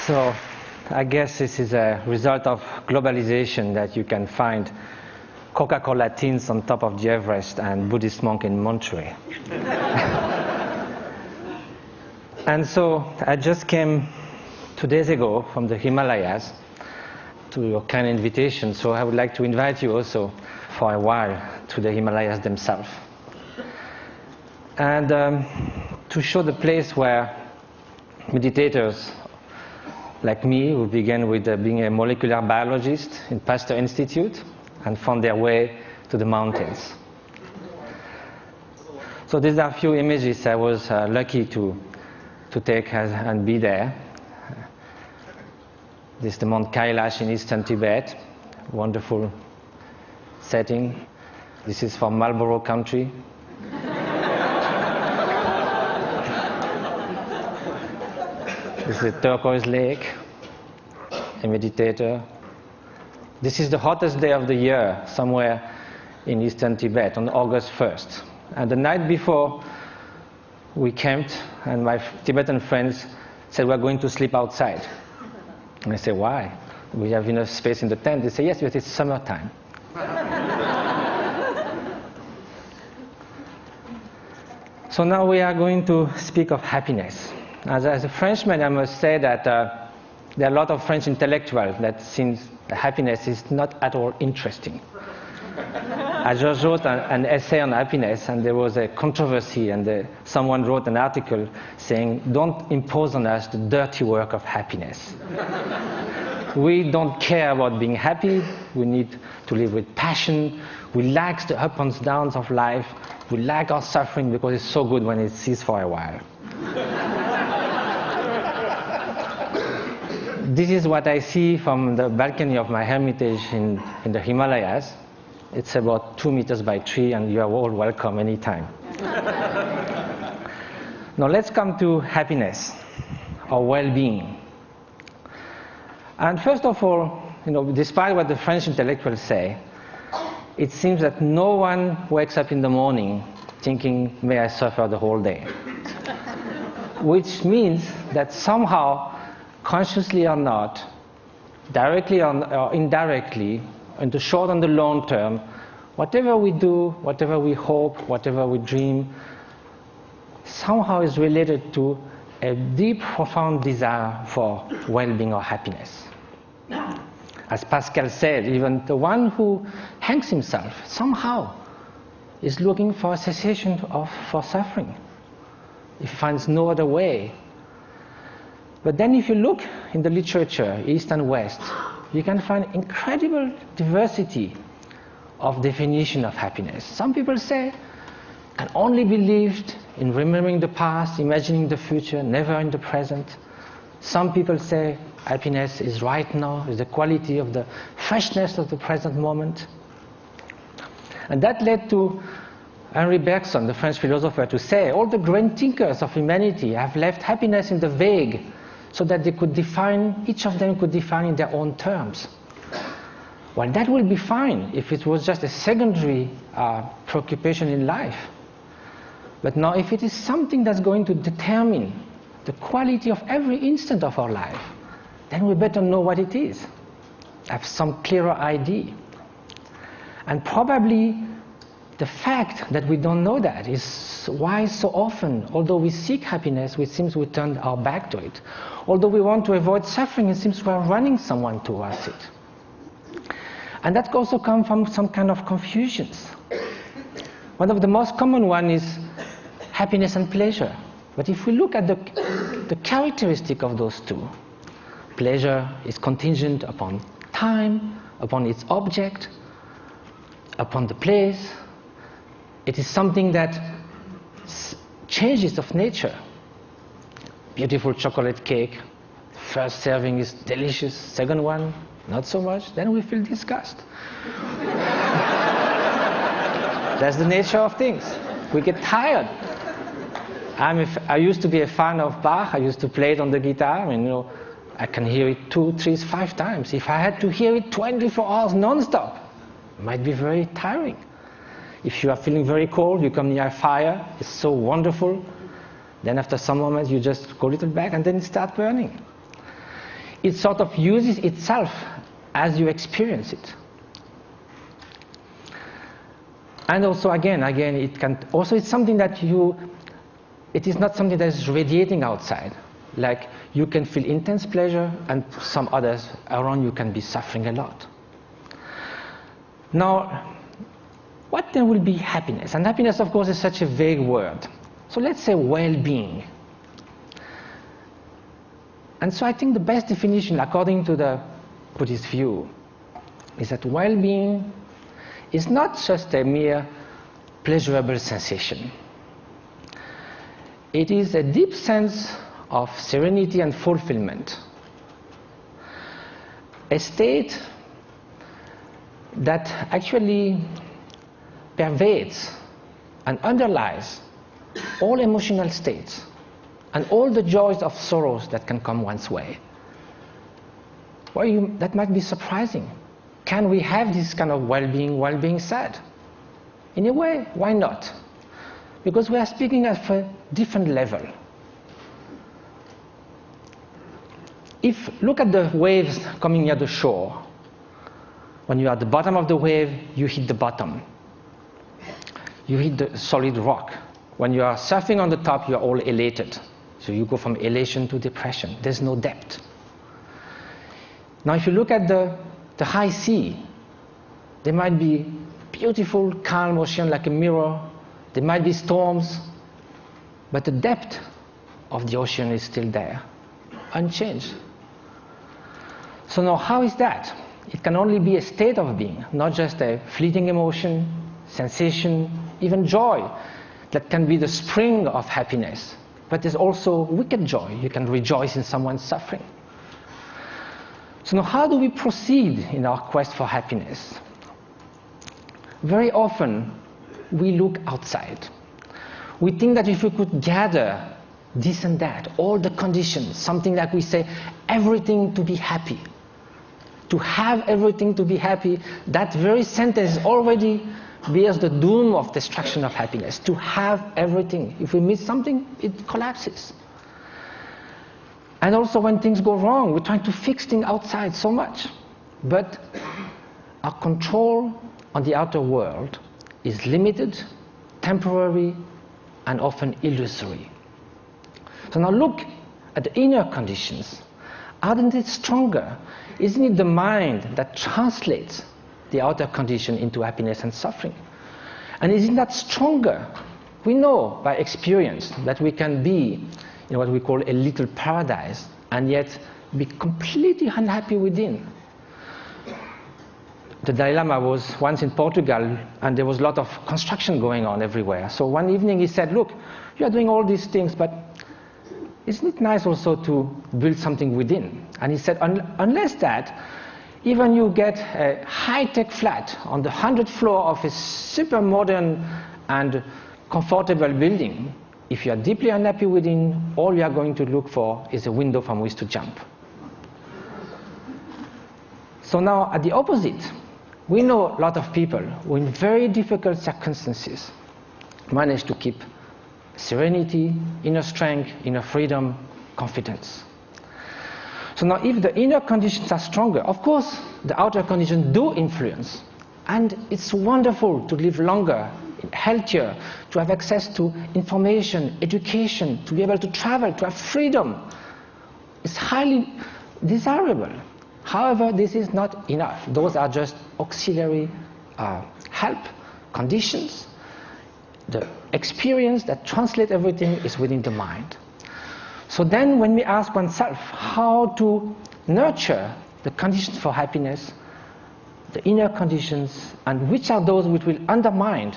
So I guess this is a result of globalization that you can find Coca-Cola tins on top of the Everest and Buddhist monk in Monterey. And so I just came 2 days ago from the Himalayas to your kind invitation, so I would like to invite you also for a while to the Himalayas themselves. And to show the place where meditators like me, who began with being a molecular biologist in Pasteur Institute and found their way to the mountains. So these are a few images I was lucky to take and be there. This is the Mount Kailash in eastern Tibet, wonderful setting. This is from Marlborough country. This is a turquoise lake, a meditator. This is the hottest day of the year, somewhere in eastern Tibet, on August 1st. And the night before, we camped, and my Tibetan friends said, we're going to sleep outside. And I said, why? We have enough space in the tent. They say, yes, but it's summertime. So now we are going to speak of happiness. As a Frenchman, I must say that there are a lot of French intellectuals that think happiness is not at all interesting. I just wrote an essay on happiness, and there was a controversy, and someone wrote an article saying, don't impose on us the dirty work of happiness. We don't care about being happy. We need to live with passion. We like the ups and downs of life. We like our suffering because it's so good when it ceases for a while. This is what I see from the balcony of my hermitage in the Himalayas. It's about 2 meters by 3, and you are all welcome anytime. Now let's come to happiness, or well-being. And first of all, despite what the French intellectuals say, it seems that no one wakes up in the morning thinking, may I suffer the whole day. Which means that somehow, consciously or not, directly or indirectly, in the short and the long term, whatever we do, whatever we hope, whatever we dream, somehow is related to a deep, profound desire for well-being or happiness. As Pascal said, even the one who hangs himself somehow is looking for a cessation for suffering. He finds no other way. But then if you look in the literature, East and West, you can find incredible diversity of definition of happiness. Some people say, can only be lived in remembering the past, imagining the future, never in the present. Some people say, happiness is right now, is the quality of the freshness of the present moment. And that led to Henri Bergson, the French philosopher, to say, all the great thinkers of humanity have left happiness in the vague, so that they could define, each of them could define in their own terms. Well, that will be fine if it was just a secondary preoccupation in life. But now if it is something that's going to determine the quality of every instant of our life, then we better know what it is, have some clearer idea. And probably the fact that we don't know that is why so often, although we seek happiness, it seems we turn our back to it. Although we want to avoid suffering, it seems we are running someone towards it. And that also comes from some kind of confusions. One of the most common ones is happiness and pleasure. But if we look at the characteristic of those two, pleasure is contingent upon time, upon its object, upon the place. It is something that changes of nature. Beautiful chocolate cake, first serving is delicious, second one, not so much, then we feel disgust. That's the nature of things. We get tired. I used to be a fan of Bach. I used to play it on the guitar, and I can hear it 2, 3, 5 times. If I had to hear it 24 hours non-stop, it might be very tiring. If you are feeling very cold, you come near a fire, it's so wonderful. Then after some moments, you just go a little back and then it starts burning. it sort of uses itself as you experience it. And also again, it can also, it's something that it is not something that is radiating outside. Like you can feel intense pleasure and some others around you can be suffering a lot. Now, what then will be happiness? And happiness, of course, is such a vague word. So let's say well-being. And so I think the best definition, according to the Buddhist view, is that well-being is not just a mere pleasurable sensation. It is a deep sense of serenity and fulfillment, a state that actually pervades and underlies all emotional states and all the joys of sorrows that can come one's way. Well, that might be surprising. Can we have this kind of well-being while being sad? In a way, why not? Because we are speaking at a different level. Look at the waves coming near the shore. When you are at the bottom of the wave, you hit the bottom. You hit the solid rock. When you are surfing on the top, you are all elated. So you go from elation to depression. There's no depth. Now if you look at the high sea, there might be beautiful, calm ocean like a mirror. There might be storms, but the depth of the ocean is still there, unchanged. So now how is that? It can only be a state of being, not just a fleeting emotion, sensation, even joy that can be the spring of happiness. But there's also wicked joy. You can rejoice in someone's suffering. So now how do we proceed in our quest for happiness? Very often we look outside. We think that if we could gather this and that, all the conditions, something like we say, everything to be happy. To have everything to be happy, that very sentence already bears the doom of destruction of happiness. To have everything. If we miss something, it collapses. And also when things go wrong, we're trying to fix things outside so much. But our control on the outer world is limited, temporary, and often illusory. So now look at the inner conditions. Aren't it stronger? Isn't it the mind that translates the outer condition into happiness and suffering? And isn't that stronger? We know by experience that we can be in what we call a little paradise and yet be completely unhappy within. The Dalai Lama was once in Portugal and there was a lot of construction going on everywhere. So one evening he said, look, you are doing all these things, but isn't it nice also to build something within? And he said, unless that, even you get a high-tech flat on the 100th floor of a super modern and comfortable building, if you are deeply unhappy within, all you are going to look for is a window from which to jump. So now at the opposite, we know a lot of people who in very difficult circumstances manage to keep serenity, inner strength, inner freedom, confidence. So now if the inner conditions are stronger, of course the outer conditions do influence. And it's wonderful to live longer, healthier, to have access to information, education, to be able to travel, to have freedom. It's highly desirable. However, this is not enough. Those are just auxiliary help, conditions. The experience that translates everything is within the mind. So then when we ask oneself how to nurture the conditions for happiness, the inner conditions, and which are those which will undermine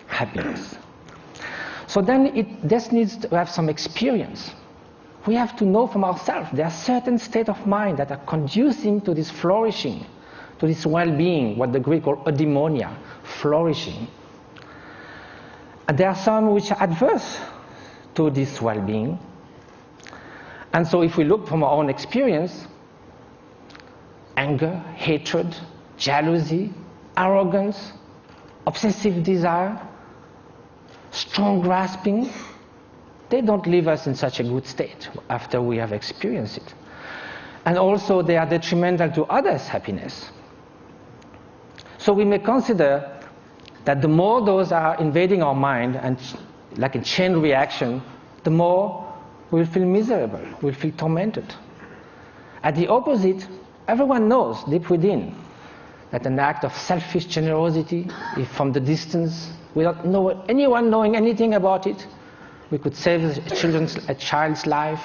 happiness. So then this needs to have some experience. We have to know from ourselves there are certain states of mind that are conducing to this flourishing, to this well-being, what the Greek call eudaimonia, flourishing. And there are some which are adverse to this well-being. And so if we look from our own experience, anger, hatred, jealousy, arrogance, obsessive desire, strong grasping, they don't leave us in such a good state after we have experienced it. and also they are detrimental to others' happiness. So we may consider that the more those are invading our mind, and like a chain reaction, the more we'll feel miserable, we'll feel tormented. At the opposite, everyone knows deep within that an act of selfish generosity, if from the distance, without anyone knowing anything about it, we could save a child's life,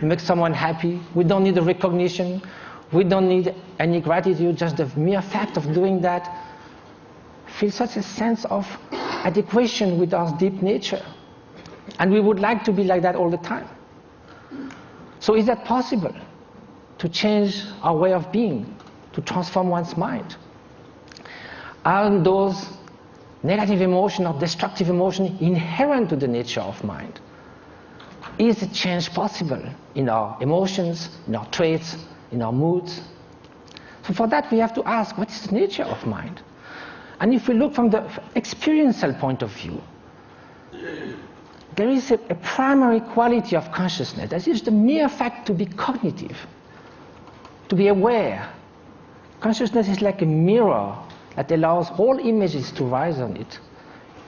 make someone happy. We don't need a recognition. We don't need any gratitude. Just the mere fact of doing that feels such a sense of adequation with our deep nature. And we would like to be like that all the time. So is that possible? To change our way of being, to transform one's mind? Are those negative emotions or destructive emotions inherent to the nature of mind? Is a change possible in our emotions, in our traits, in our moods? So for that we have to ask, what is the nature of mind? And if we look from the experiential point of view, there is a primary quality of consciousness. That is the mere fact to be cognitive, to be aware. Consciousness is like a mirror that allows all images to rise on it.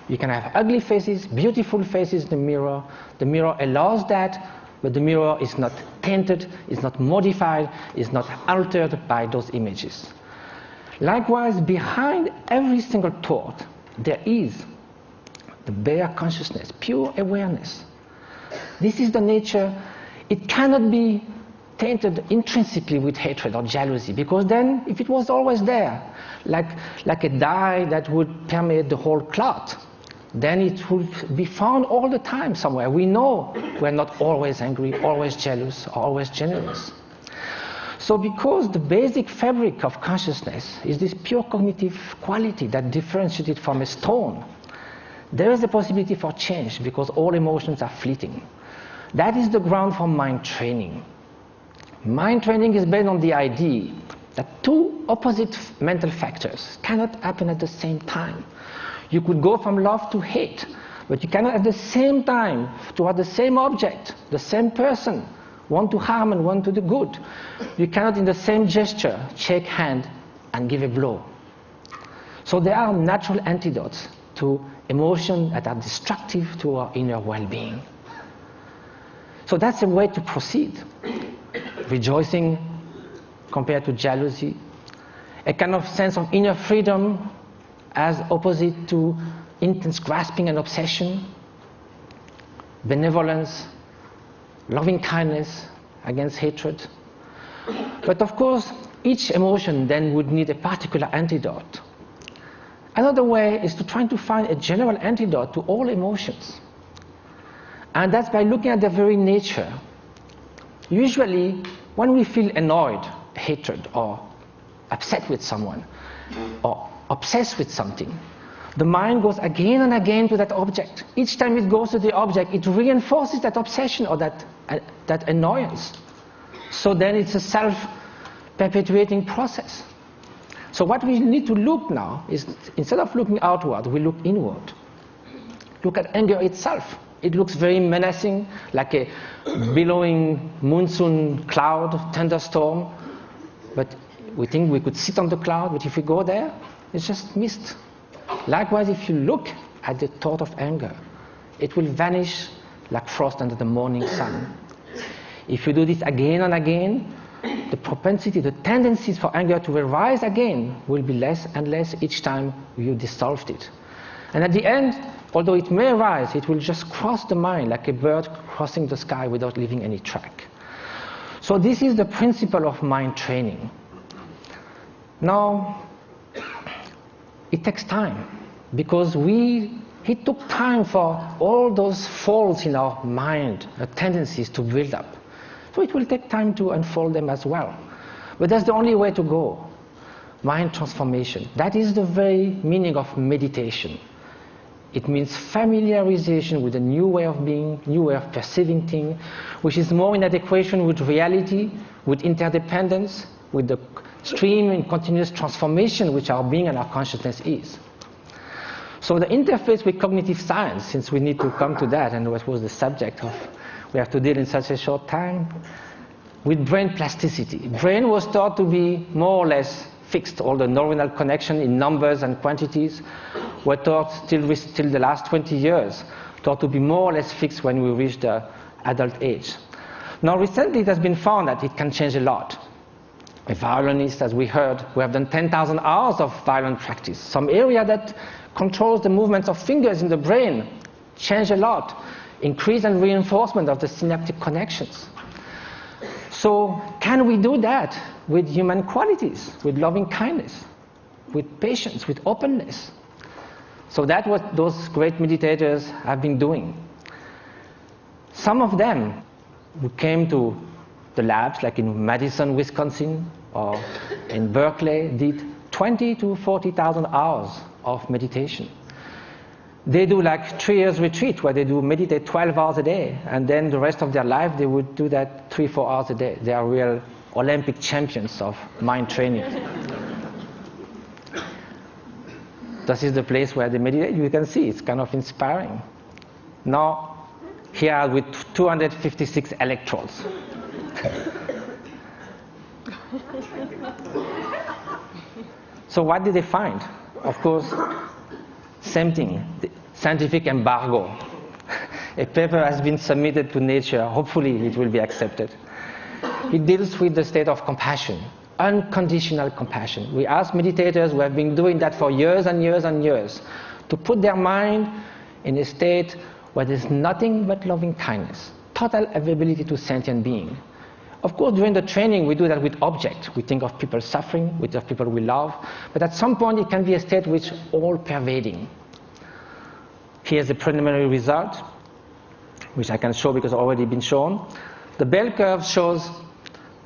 You can have ugly faces, beautiful faces in the mirror. The mirror allows that, but the mirror is not tainted, is not modified, is not altered by those images. Likewise, behind every single thought, there is the bare consciousness, pure awareness. This is the nature. It cannot be tainted intrinsically with hatred or jealousy, because then, if it was always there, like a dye that would permeate the whole cloth, then it would be found all the time somewhere. We know we're not always angry, always jealous, or always generous. So because the basic fabric of consciousness is this pure cognitive quality that differentiates it from a stone, there is a possibility for change, because all emotions are fleeting. That is the ground for mind training. Mind training is based on the idea that two opposite mental factors cannot happen at the same time. You could go from love to hate, but you cannot at the same time, toward the same object, the same person, one to harm and one to the good. You cannot in the same gesture shake hand and give a blow. So there are natural antidotes to emotions that are destructive to our inner well-being. So that's a way to proceed. Rejoicing compared to jealousy, a kind of sense of inner freedom as opposite to intense grasping and obsession, benevolence, loving kindness against hatred. But of course, each emotion then would need a particular antidote. Another way is to try to find a general antidote to all emotions. And that's by looking at their very nature. Usually, when we feel annoyed, hatred, or upset with someone, or obsessed with something, the mind goes again and again to that object. Each time it goes to the object, it reinforces that obsession or that annoyance. So then it's a self-perpetuating process. So what we need to look now is, instead of looking outward, we look inward. Look at anger itself. It looks very menacing, like a billowing monsoon cloud, thunderstorm. But we think we could sit on the cloud, but if we go there, it's just mist. Likewise, if you look at the thought of anger, it will vanish like frost under the morning sun. If you do this again and again, the propensity, the tendencies for anger to arise again will be less and less each time you dissolved it. And at the end, although it may arise, it will just cross the mind like a bird crossing the sky without leaving any track. So this is the principle of mind training. Now, it takes time, because it took time for all those faults in our mind, tendencies to build up. So it will take time to unfold them as well. But that's the only way to go. Mind transformation. That is the very meaning of meditation. It means familiarization with a new way of being, new way of perceiving things, which is more in adequation with reality, with interdependence, with the stream and continuous transformation which our being and our consciousness is. So the interface with cognitive science, since we need to come to that, and what was the subject of we have to deal in such a short time, with brain plasticity. Brain was thought to be more or less fixed. All the neuronal connection in numbers and quantities were thought till the last 20 years, thought to be more or less fixed when we reach the adult age. Now recently it has been found that it can change a lot. A violinist, as we heard, we have done 10,000 hours of violin practice. Some area that controls the movements of fingers in the brain change a lot. Increase and reinforcement of the synaptic connections. So can we do that with human qualities, with loving kindness, with patience, with openness? So that's what those great meditators have been doing. Some of them who came to the labs, like in Madison, Wisconsin, or in Berkeley, did 20 to 40,000 hours of meditation. They do like 3 years retreat where they do meditate 12 hours a day, and then the rest of their life they would do that 3-4 hours a day. They are real Olympic champions of mind training. This is the place where they meditate. You can see it's kind of inspiring. Now, here with 256 electrodes. So what did they find? Of course, same thing, the scientific embargo. A paper has been submitted to Nature. Hopefully it will be accepted. It deals with the state of compassion, unconditional compassion. We ask meditators who have been doing that for years and years and years to put their mind in a state where there's nothing but loving kindness, total availability to sentient being. Of course, during the training, we do that with objects. We think of people suffering, we think of people we love. But at some point, it can be a state which is all-pervading. Here's the preliminary result, which I can show because it's already been shown. The bell curve shows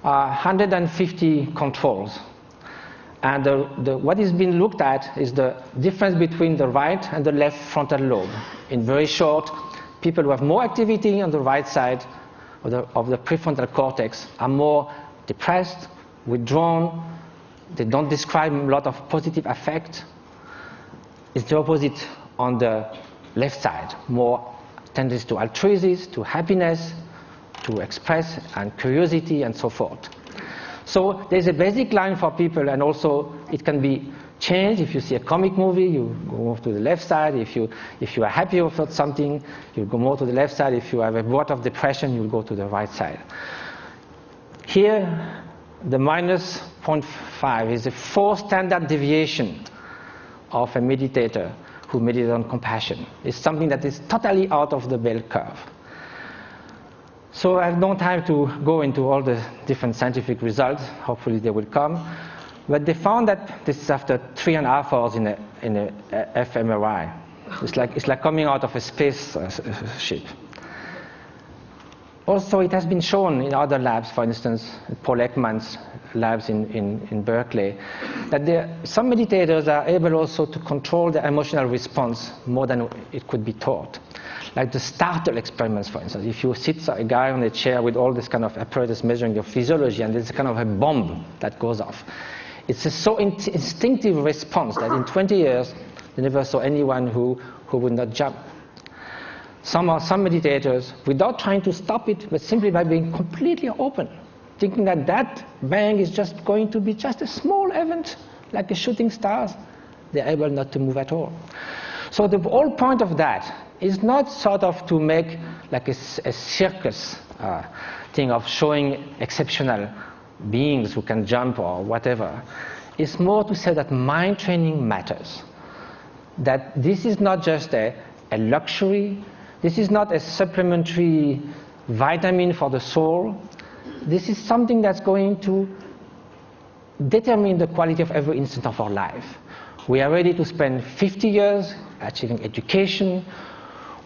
150 controls. And what is being looked at is the difference between the right and the left frontal lobe. In very short, people who have more activity on the right side of the prefrontal cortex are more depressed, withdrawn, they don't describe a lot of positive affect. It's the opposite on the left side, more tendency to altruism, to happiness, to express, and curiosity, and so forth. So there's a basic line for people, and also it can be changed. If you see a comic movie, you go more to the left side. If you are happy about something, you'll go more to the left side. If you have a bout of depression, you'll go to the right side. Here, the minus 0.5 is a 4 standard deviation of a meditator who meditates on compassion. It's something that is totally out of the bell curve. So I have no time to go into all the different scientific results. Hopefully they will come. But they found that this is after 3.5 hours in a fMRI. It's like coming out of a space ship. Also, it has been shown in other labs, for instance, Paul Ekman's labs in Berkeley, that some meditators are able also to control their emotional response more than it could be taught. Like the startle experiments, for instance. If you sit a guy on a chair with all this kind of apparatus measuring your physiology, and there's kind of a bomb that goes off. It's a so instinctive response that in 20 years, they never saw anyone who would not jump. Some meditators, without trying to stop it, but simply by being completely open, thinking that that bang is just going to be just a small event, like a shooting stars, they're able not to move at all. So the whole point of that is not sort of to make like a circus thing of showing exceptional beings who can jump or whatever. It's more to say that mind training matters. That this is not just a luxury, this is not a supplementary vitamin for the soul. This is something that's going to determine the quality of every instant of our life. We are ready to spend 50 years achieving education.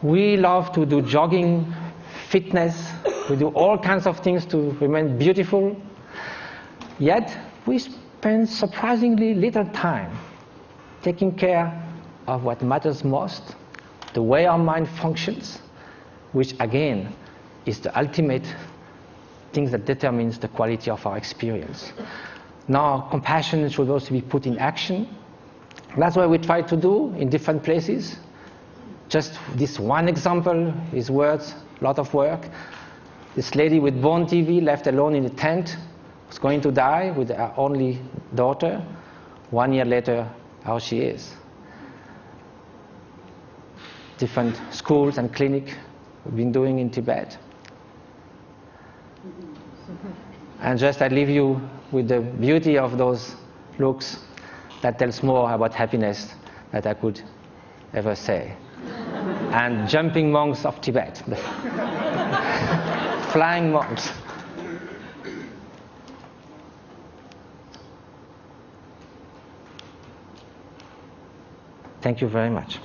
We love to do jogging, fitness. We do all kinds of things to remain beautiful. Yet, we spend surprisingly little time taking care of what matters most, the way our mind functions, which again is the ultimate thing that determines the quality of our experience. Now, compassion should also be put in action. That's what we try to do in different places. Just this one example is worth a lot of work. This lady with bone TV left alone in a tent was going to die with her only daughter. 1 year later, how she is. Different schools and clinics we've been doing in Tibet. And just I leave you with the beauty of those looks that tells more about happiness that I could ever say. And jumping monks of Tibet. Flying monks. Thank you very much.